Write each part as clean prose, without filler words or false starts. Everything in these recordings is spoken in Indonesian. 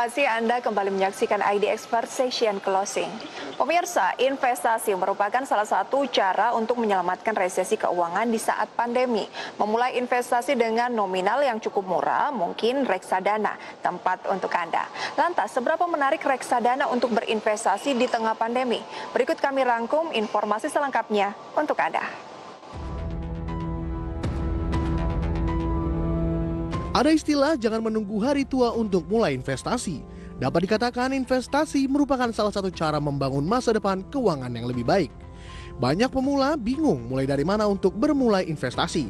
Terima kasih Anda kembali menyaksikan ID Expert Session Closing. Pemirsa, investasi merupakan salah satu cara untuk menyelamatkan resesi keuangan di saat pandemi. Memulai investasi dengan nominal yang cukup murah, mungkin reksadana, tempat untuk Anda. Lantas, seberapa menarik reksadana untuk berinvestasi di tengah pandemi? Berikut kami rangkum informasi selengkapnya untuk Anda. Ada istilah jangan menunggu hari tua untuk mulai investasi. Dapat dikatakan investasi merupakan salah satu cara membangun masa depan keuangan yang lebih baik. Banyak pemula bingung mulai dari mana untuk bermulai investasi.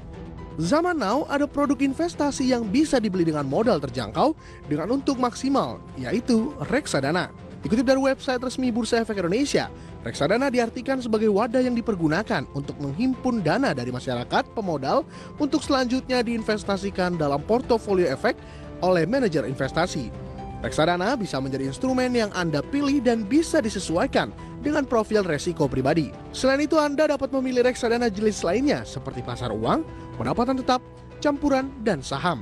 Zaman now ada produk investasi yang bisa dibeli dengan modal terjangkau dengan untung maksimal, yaitu reksadana. Dikutip dari website resmi Bursa Efek Indonesia, reksadana diartikan sebagai wadah yang dipergunakan untuk menghimpun dana dari masyarakat pemodal untuk selanjutnya diinvestasikan dalam portofolio efek oleh manajer investasi. Reksadana bisa menjadi instrumen yang Anda pilih dan bisa disesuaikan dengan profil resiko pribadi. Selain itu, Anda dapat memilih reksadana jenis lainnya seperti pasar uang, pendapatan tetap, campuran, dan saham.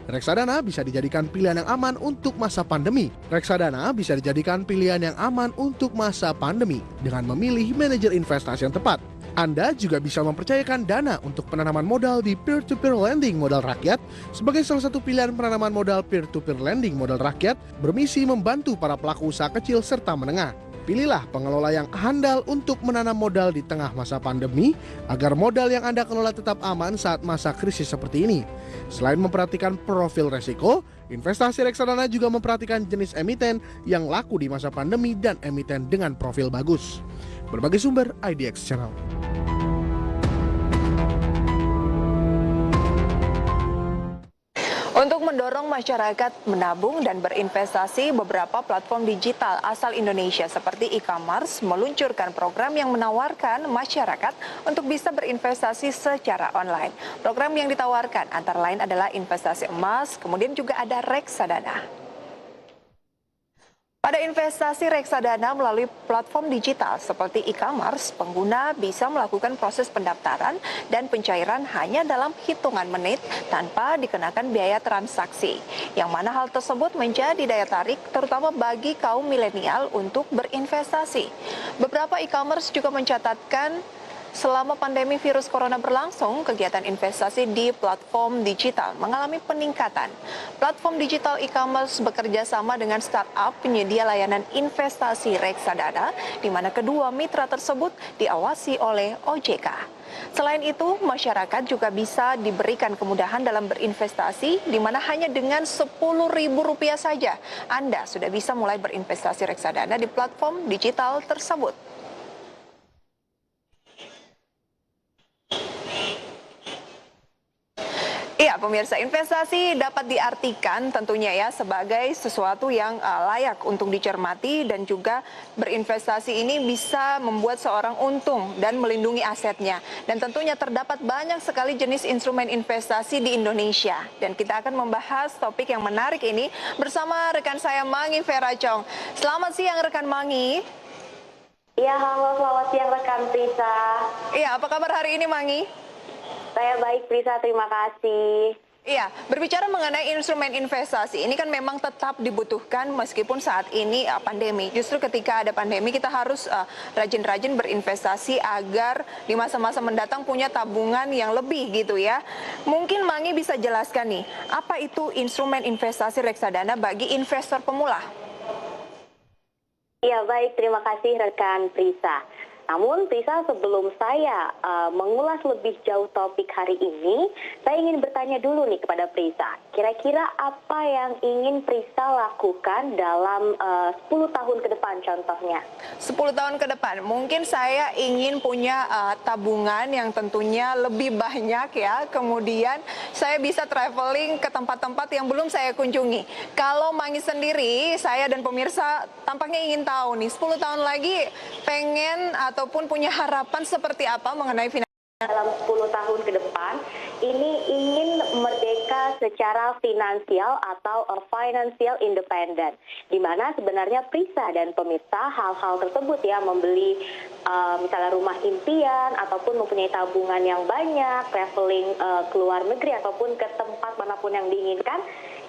Reksadana bisa dijadikan pilihan yang aman untuk masa pandemi. Reksadana bisa dijadikan pilihan yang aman untuk masa pandemi dengan memilih manajer investasi yang tepat. Anda juga bisa mempercayakan dana untuk penanaman modal di peer-to-peer lending modal rakyat sebagai salah satu pilihan penanaman modal peer-to-peer lending modal rakyat bermisi membantu para pelaku usaha kecil serta menengah. Pilihlah pengelola yang handal untuk menanam modal di tengah masa pandemi agar modal yang Anda kelola tetap aman saat masa krisis seperti ini. Selain memperhatikan profil resiko, investasi reksadana juga memperhatikan jenis emiten yang laku di masa pandemi dan emiten dengan profil bagus. Berbagai sumber IDX Channel. Untuk mendorong masyarakat menabung dan berinvestasi, beberapa platform digital asal Indonesia seperti e-commerce meluncurkan program yang menawarkan masyarakat untuk bisa berinvestasi secara online. Program yang ditawarkan antara lain adalah investasi emas, kemudian juga ada reksadana. Pada investasi reksadana melalui platform digital seperti e-commerce, pengguna bisa melakukan proses pendaftaran dan pencairan hanya dalam hitungan menit tanpa dikenakan biaya transaksi. Yang mana hal tersebut menjadi daya tarik terutama bagi kaum milenial untuk berinvestasi. Beberapa e-commerce juga mencatatkan selama pandemi virus corona berlangsung, kegiatan investasi di platform digital mengalami peningkatan. Platform digital e-commerce bekerja sama dengan startup penyedia layanan investasi reksadana, di mana kedua mitra tersebut diawasi oleh OJK. Selain itu, masyarakat juga bisa diberikan kemudahan dalam berinvestasi, di mana hanya dengan Rp10.000 saja Anda sudah bisa mulai berinvestasi reksadana di platform digital tersebut. Iya, pemirsa, investasi dapat diartikan tentunya ya sebagai sesuatu yang layak untuk dicermati dan juga berinvestasi ini bisa membuat seorang untung dan melindungi asetnya. Dan tentunya terdapat banyak sekali jenis instrumen investasi di Indonesia. Dan kita akan membahas topik yang menarik ini bersama rekan saya Mangi Veracong. Selamat siang rekan Mangi. Ya, halo, selamat siang rekan Prisa. Iya, apa kabar hari ini Mangi? Saya baik, Prisa, terima kasih. Iya, berbicara mengenai instrumen investasi, ini kan memang tetap dibutuhkan meskipun saat ini pandemi. Justru ketika ada pandemi kita harus rajin-rajin berinvestasi agar di masa-masa mendatang punya tabungan yang lebih gitu ya. Mungkin Mangi bisa jelaskan nih, apa itu instrumen investasi reksadana bagi investor pemula? Ya, baik, terima kasih rekan Prisa. Namun, Prisa, sebelum saya mengulas lebih jauh topik hari ini, saya ingin bertanya dulu nih kepada Prisa. Kira-kira apa yang ingin Prisa lakukan dalam 10 tahun ke depan contohnya? 10 tahun ke depan, mungkin saya ingin punya tabungan yang tentunya lebih banyak ya. Kemudian saya bisa traveling ke tempat-tempat yang belum saya kunjungi. Kalau Mangi sendiri, saya dan pemirsa tampaknya ingin tahu nih, 10 tahun lagi pengen ataupun punya harapan seperti apa mengenai finansial? Dalam 10 tahun ke depan, ini ingin merdeka secara finansial atau financial independent, di mana sebenarnya Prisa dan pemirsa hal-hal tersebut ya, membeli misalnya rumah impian ataupun mempunyai tabungan yang banyak, traveling ke luar negeri ataupun ke tempat manapun yang diinginkan,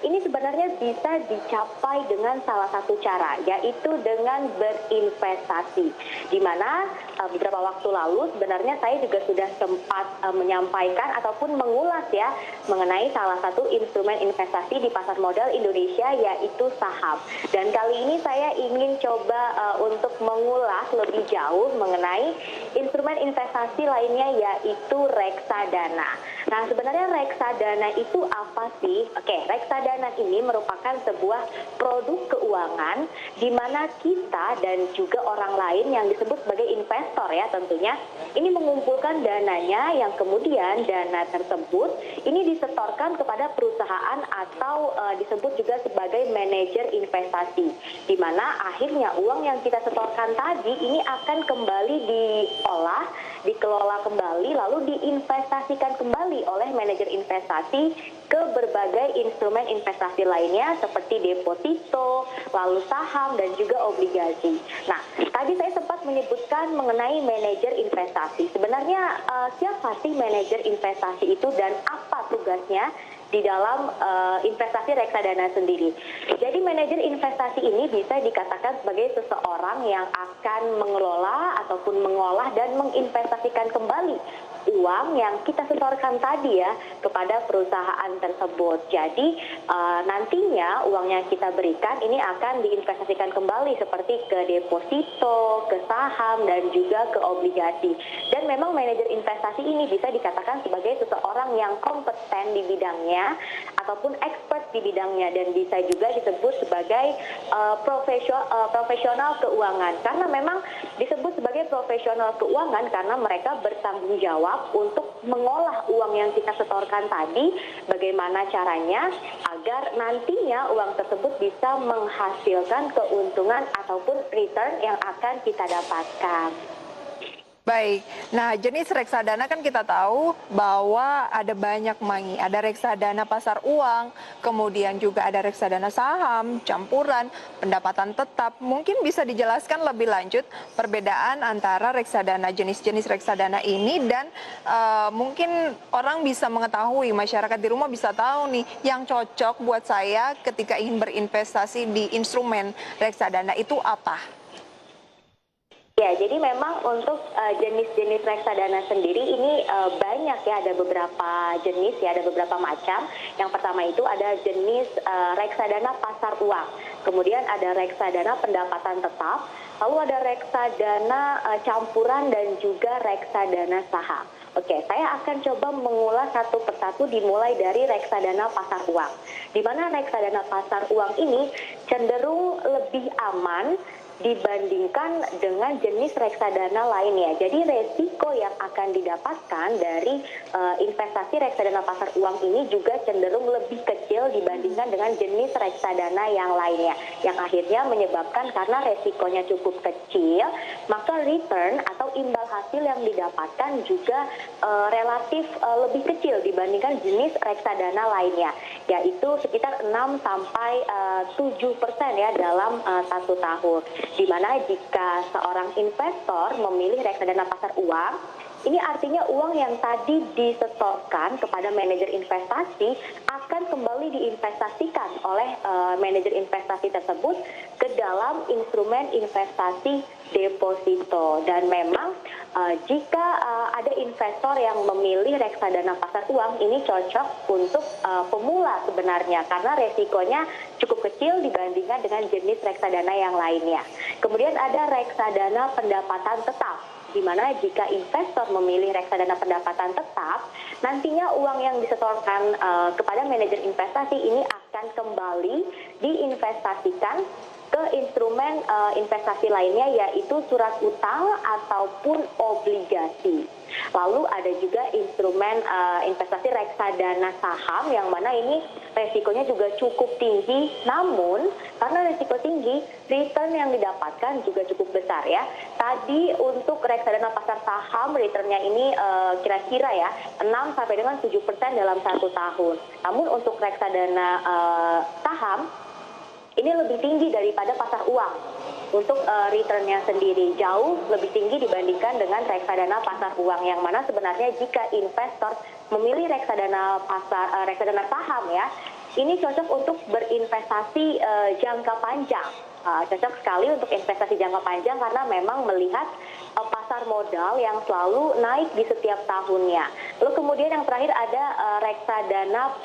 ini sebenarnya bisa dicapai dengan salah satu cara, yaitu dengan berinvestasi. Di mana beberapa waktu lalu sebenarnya saya juga sudah sempat menyampaikan ataupun mengulas ya mengenai salah satu instrumen investasi di pasar modal Indonesia, yaitu saham. Dan kali ini saya ingin coba untuk mengulas lebih jauh mengenai instrumen investasi lainnya, yaitu reksadana. Nah, sebenarnya reksadana itu apa sih? Oke, reksadana ini merupakan sebuah produk keuangan di mana kita dan juga orang lain yang disebut sebagai investor ya tentunya, ini mengumpulkan dananya yang kemudian dana tersebut ini disetorkan kepada perusahaan atau disebut juga sebagai manajer investasi, di mana akhirnya uang yang kita setorkan tadi ini akan kembali diolah, dikelola kembali, lalu diinvestasikan kembali oleh manajer investasi ke berbagai instrumen investasi lainnya seperti deposito, lalu saham, dan juga obligasi. Nah, tadi saya sempat menyebutkan mengenai manajer investasi. Sebenarnya siapa sih manajer investasi itu dan apa tugasnya di dalam investasi reksadana sendiri? Jadi manajer investasi ini bisa dikatakan sebagai seseorang yang akan mengelola ataupun mengolah dan menginvestasikan kembali uang yang kita setorkan tadi ya kepada perusahaan tersebut. Jadi nantinya uang yang kita berikan ini akan diinvestasikan kembali seperti ke deposito, ke saham, dan juga ke obligasi. Dan memang manajer investasi ini bisa dikatakan sebagai seseorang yang kompeten di bidangnya ataupun expert di bidangnya, dan bisa juga disebut sebagai profesional keuangan, karena memang disebut sebagai profesional keuangan karena mereka bertanggung jawab untuk mengolah uang yang kita setorkan tadi, bagaimana caranya agar nantinya uang tersebut bisa menghasilkan keuntungan ataupun return yang akan kita dapatkan. Baik, nah jenis reksadana kan kita tahu bahwa ada banyak mangi, ada reksadana pasar uang, kemudian juga ada reksadana saham, campuran, pendapatan tetap. Mungkin bisa dijelaskan lebih lanjut perbedaan antara reksadana, jenis-jenis reksadana ini, dan mungkin orang bisa mengetahui, masyarakat di rumah bisa tahu nih yang cocok buat saya ketika ingin berinvestasi di instrumen reksadana itu apa? Ya, jadi memang untuk jenis-jenis reksadana sendiri ini banyak ya, ada beberapa jenis ya, ada beberapa macam. Yang pertama itu ada jenis reksadana pasar uang, kemudian ada reksadana pendapatan tetap, lalu ada reksadana campuran, dan juga reksadana saham. Oke, saya akan coba mengulas satu persatu dimulai dari reksadana pasar uang, di mana reksadana pasar uang ini cenderung lebih aman dibandingkan dengan jenis reksadana lainnya. Jadi resiko yang akan didapatkan dari investasi reksadana pasar uang ini juga cenderung lebih kecil dibandingkan dengan jenis reksadana yang lainnya, yang akhirnya menyebabkan karena resikonya cukup kecil, maka return atau imbal hasil yang didapatkan juga relatif lebih kecil dibandingkan jenis reksadana lainnya, yaitu sekitar 6-7% ya dalam 1 tahun. Di mana jika seorang investor memilih reksadana pasar uang, ini artinya uang yang tadi disetorkan kepada manajer investasi akan kembali diinvestasikan oleh manajer investasi tersebut ke dalam instrumen investasi deposito. Dan memang jika ada investor yang memilih reksadana pasar uang, ini cocok untuk pemula sebenarnya karena resikonya cukup kecil dibandingkan dengan jenis reksadana yang lainnya. Kemudian ada reksadana pendapatan tetap, di mana jika investor memilih reksadana pendapatan tetap, nantinya uang yang disetorkan kepada manajer investasi ini akan kembali diinvestasikan ke instrumen investasi lainnya, yaitu surat utang ataupun obligasi. Lalu ada juga instrumen investasi reksadana saham, yang mana ini resikonya juga cukup tinggi, namun karena resiko tinggi, return yang didapatkan juga cukup besar ya. Tadi untuk reksadana pasar saham, returnnya ini kira-kira ya 6 sampai dengan 7% dalam 1 tahun. Namun untuk reksadana saham, ini lebih tinggi daripada pasar uang. Untuk returnnya sendiri jauh lebih tinggi dibandingkan dengan reksadana pasar uang, yang mana sebenarnya jika investor memilih reksadana saham ya, ini cocok untuk berinvestasi jangka panjang. Cocok sekali untuk investasi jangka panjang karena memang melihat pasar modal yang selalu naik di setiap tahunnya. Lalu kemudian yang terakhir ada reksadana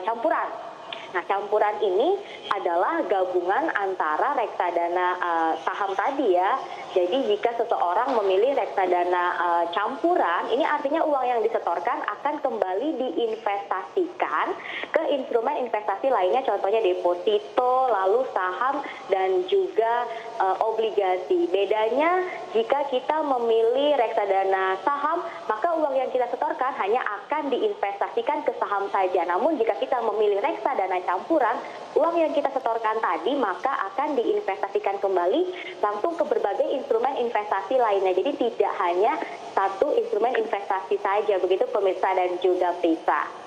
campuran. Nah, campuran ini adalah gabungan antara reksadana saham tadi ya. Jadi jika seseorang memilih reksadana campuran, ini artinya uang yang disetorkan akan kembali diinvestasikan ke instrumen investasi lainnya, contohnya deposito, lalu saham, dan juga obligasi. Bedanya jika kita memilih reksadana saham, maka uang yang kita setorkan hanya akan diinvestasikan ke saham saja. Namun jika kita memilih reksadana campuran, uang yang kita setorkan tadi maka akan diinvestasikan kembali langsung ke berbagai instrumen investasi lainnya. Jadi tidak hanya satu instrumen investasi saja, begitu pemirsa dan juga Prisa.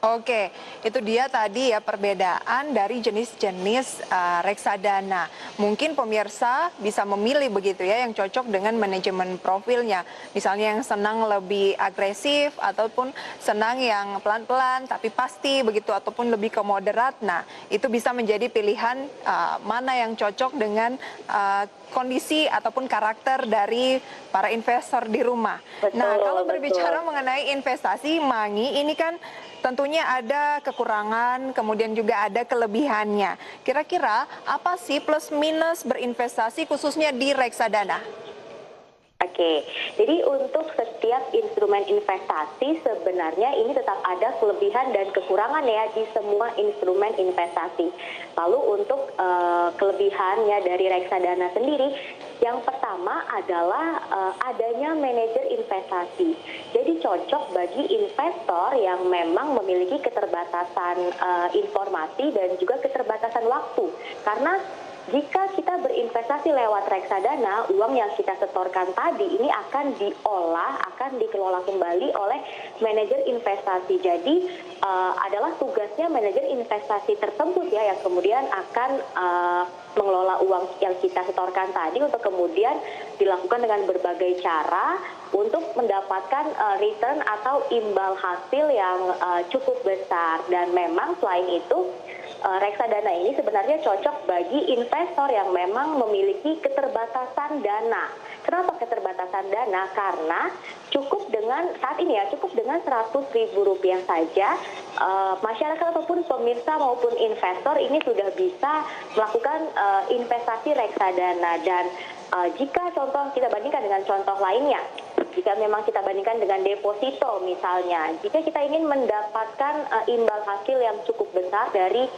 Oke, itu dia tadi ya perbedaan dari jenis-jenis reksadana. Mungkin pemirsa bisa memilih begitu ya yang cocok dengan manajemen profilnya. Misalnya yang senang lebih agresif ataupun senang yang pelan-pelan tapi pasti begitu, ataupun lebih ke moderat. Nah, itu bisa menjadi pilihan mana yang cocok dengan kondisi ataupun karakter dari para investor di rumah. Nah, kalau berbicara mengenai investasi, Mangi, ini kan tentunya ada kekurangan, kemudian juga ada kelebihannya. Kira-kira apa sih plus minus berinvestasi khususnya di reksadana? Oke, jadi untuk setiap instrumen investasi sebenarnya ini tetap ada kelebihan dan kekurangan ya di semua instrumen investasi. Lalu untuk kelebihannya dari reksadana sendiri, yang pertama adalah adanya manajer investasi. Jadi cocok bagi investor yang memang memiliki keterbatasan informasi dan juga keterbatasan waktu. Karena jika kita berinvestasi lewat reksadana, uang yang kita setorkan tadi ini akan diolah, akan dikelola kembali oleh manajer investasi. Jadi adalah tugasnya manajer investasi tersebut ya, yang kemudian akan mengelola uang yang kita setorkan tadi untuk kemudian dilakukan dengan berbagai cara untuk mendapatkan return atau imbal hasil yang cukup besar. Dan memang selain itu, reksadana ini sebenarnya cocok bagi investor yang memang memiliki keterbatasan dana. Kenapa keterbatasan dana? Karena cukup dengan saat ini ya, cukup dengan Rp100.000 saja, masyarakat ataupun pemirsa maupun investor ini sudah bisa melakukan investasi reksadana. Dan jika contoh kita bandingkan dengan contoh lainnya, jika memang kita bandingkan dengan deposito misalnya, jika kita ingin mendapatkan imbal hasil yang cukup besar dari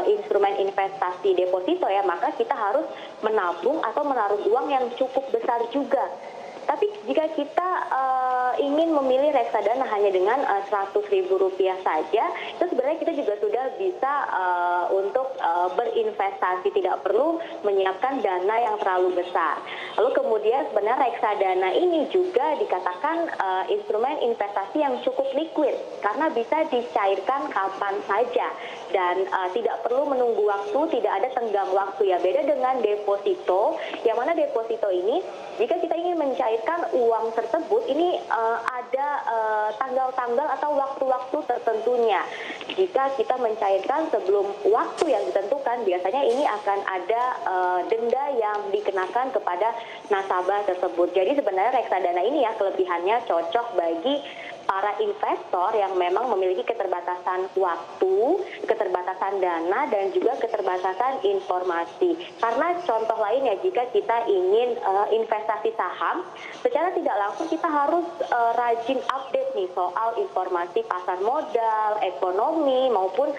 instrumen investasi deposito ya, maka kita harus menabung atau menaruh uang yang cukup besar juga. Tapi jika kita ingin memilih reksadana hanya dengan Rp100.000 saja, itu sebenarnya kita juga sudah bisa untuk berinvestasi, tidak perlu menyiapkan dana yang terlalu besar. Lalu kemudian sebenarnya reksadana ini juga dikatakan instrumen investasi yang cukup liquid karena bisa dicairkan kapan saja dan tidak perlu menunggu waktu, tidak ada tenggang waktu ya. Beda dengan deposito, yang mana deposito ini jika kita ingin mencairkan uang tersebut ini ada tanggal-tanggal atau waktu-waktu tertentunya. Jika kita mencairkan sebelum waktu yang ditentukan, biasanya ini akan ada denda yang dikenakan kepada nasabah tersebut. Jadi sebenarnya reksadana ini ya kelebihannya cocok bagi para investor yang memang memiliki keterbatasan waktu, keterbatasan dana, dan juga keterbatasan informasi. Karena contoh lainnya, jika kita ingin investasi saham, secara tidak langsung kita harus rajin update nih soal informasi pasar modal, ekonomi, maupun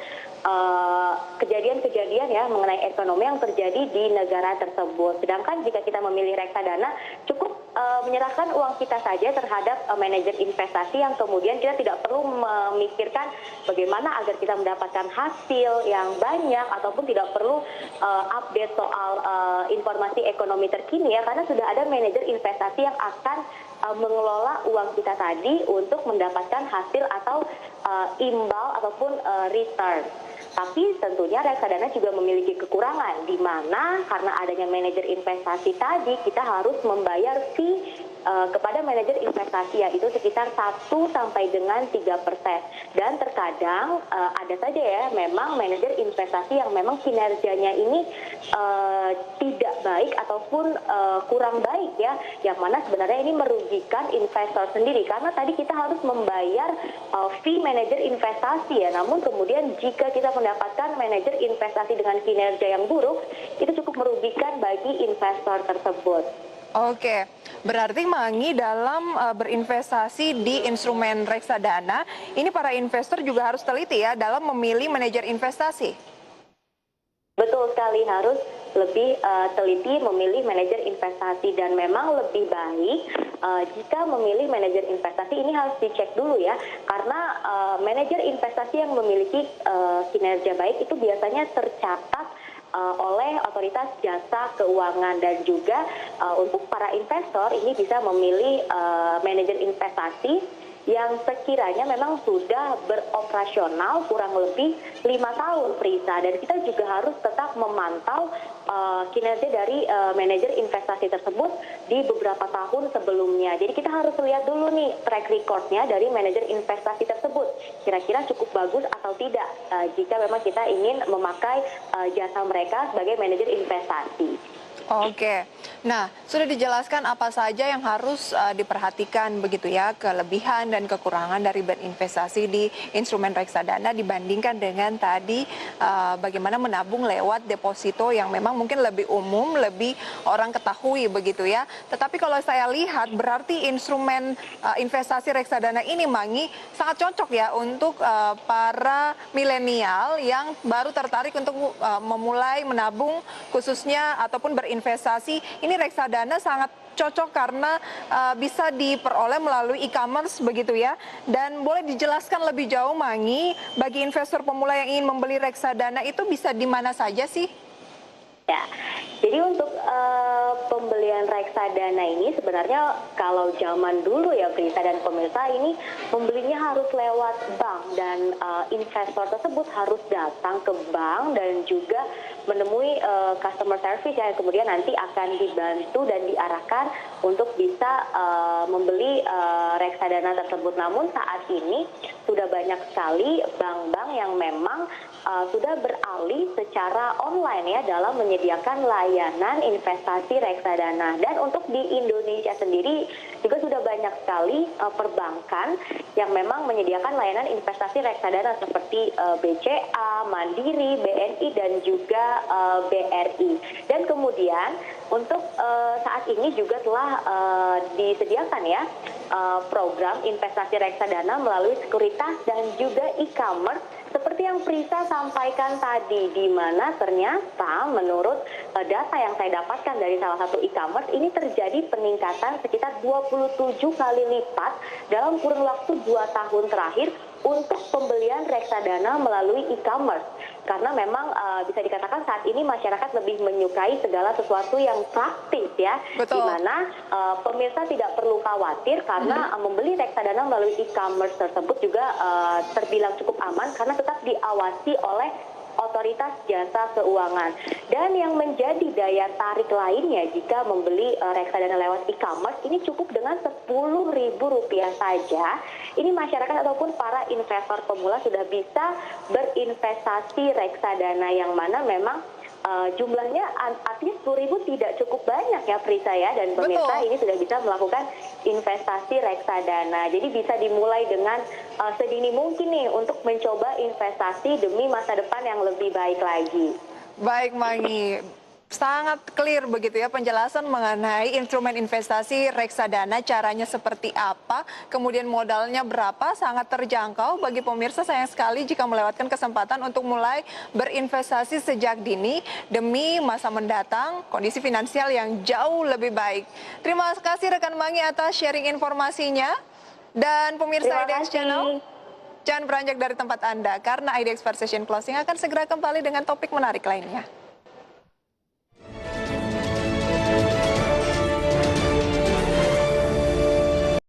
kejadian-kejadian ya mengenai ekonomi yang terjadi di negara tersebut. Sedangkan jika kita memilih reksadana, cukup menyerahkan uang kita saja terhadap manajer investasi yang kemudian kita tidak perlu memikirkan bagaimana agar kita mendapatkan hasil yang banyak ataupun tidak perlu update soal informasi ekonomi terkini ya, karena sudah ada manajer investasi yang akan mengelola uang kita tadi untuk mendapatkan hasil atau imbal ataupun return. Tapi tentunya reksadana juga memiliki kekurangan, di mana karena adanya manajer investasi tadi, kita harus membayar fee kepada manajer investasi, yaitu sekitar 1 sampai dengan 3%. Dan terkadang ada saja ya memang manajer investasi yang memang kinerjanya ini tidak baik ataupun kurang baik ya, yang mana sebenarnya ini merugikan investor sendiri, karena tadi kita harus membayar fee manajer investasi ya. Namun kemudian jika kita mendapatkan manajer investasi dengan kinerja yang buruk, itu cukup merugikan bagi investor tersebut. Oke, berarti Mangi dalam berinvestasi di instrumen reksadana, ini para investor juga harus teliti ya dalam memilih manajer investasi. Betul sekali, harus lebih teliti memilih manajer investasi, dan memang lebih baik jika memilih manajer investasi ini harus dicek dulu ya, karena manajer investasi yang memiliki kinerja baik itu biasanya tercatat oleh otoritas jasa keuangan, dan juga untuk para investor ini bisa memilih manajer investasi yang sekiranya memang sudah beroperasional kurang lebih 5 tahun, Prisa. Dan kita juga harus tetap memantau kinerja dari manajer investasi tersebut di beberapa tahun sebelumnya. Jadi kita harus lihat dulu nih track recordnya dari manajer investasi tersebut, kira-kira cukup bagus atau tidak jika memang kita ingin memakai jasa mereka sebagai manajer investasi. Oke, nah sudah dijelaskan apa saja yang harus diperhatikan begitu ya, kelebihan dan kekurangan dari berinvestasi di instrumen reksadana dibandingkan dengan tadi bagaimana menabung lewat deposito yang memang mungkin lebih umum, lebih orang ketahui begitu ya. Tetapi kalau saya lihat berarti instrumen investasi reksadana ini Mangi sangat cocok ya untuk para milenial yang baru tertarik untuk memulai menabung khususnya ataupun berinvestasi. Ini reksadana sangat cocok karena bisa diperoleh melalui e-commerce begitu ya. Dan boleh dijelaskan lebih jauh Mangi, bagi investor pemula yang ingin membeli reksadana itu bisa di mana saja sih? Ya, jadi untuk pembelian reksadana ini sebenarnya kalau zaman dulu ya Prisa dan pemirsa, ini membelinya harus lewat bank, dan investor tersebut harus datang ke bank dan juga menemui customer service yang kemudian nanti akan dibantu dan diarahkan untuk bisa membeli reksadana tersebut. Namun saat ini sudah banyak sekali bank-bank yang memang sudah beralih secara online ya dalam menyediakan layanan investasi reksadana. Dan untuk di Indonesia sendiri juga sudah banyak sekali perbankan yang memang menyediakan layanan investasi reksadana seperti BCA, Mandiri, BNI, dan juga BRI. Dan kemudian untuk saat ini juga telah disediakan ya program investasi reksadana melalui sekuritas dan juga e-commerce seperti yang Prisa sampaikan tadi, di mana ternyata menurut data yang saya dapatkan dari salah satu e-commerce, ini terjadi peningkatan sekitar 27 kali lipat dalam kurun waktu 2 tahun terakhir untuk pembelian reksadana melalui e-commerce. Karena memang bisa dikatakan saat ini masyarakat lebih menyukai segala sesuatu yang praktis ya. Betul. Di mana pemirsa tidak perlu khawatir karena membeli reksadana melalui e-commerce tersebut juga terbilang cukup aman karena tetap diawasi oleh otoritas jasa keuangan. Dan yang menjadi daya tarik lainnya jika membeli reksadana lewat e-commerce, ini cukup dengan Rp10.000 saja. Ini masyarakat ataupun para investor pemula sudah bisa berinvestasi reksadana, yang mana memang jumlahnya artinya 10.000 tidak cukup banyak ya Prisa ya, dan pemirsa ini sudah bisa melakukan investasi reksadana. Jadi bisa dimulai dengan sedini mungkin nih untuk mencoba investasi demi masa depan yang lebih baik lagi. Baik Mangi, Sangat clear begitu ya penjelasan mengenai instrumen investasi reksadana, caranya seperti apa, kemudian modalnya berapa, sangat terjangkau bagi pemirsa. Sayang sekali jika melewatkan kesempatan untuk mulai berinvestasi sejak dini demi masa mendatang kondisi finansial yang jauh lebih baik. Terima kasih rekan Mangi atas sharing informasinya. Dan pemirsa Terima IDX Channel, kasih. jangan beranjak dari tempat Anda karena IDX Session Closing akan segera kembali dengan topik menarik lainnya.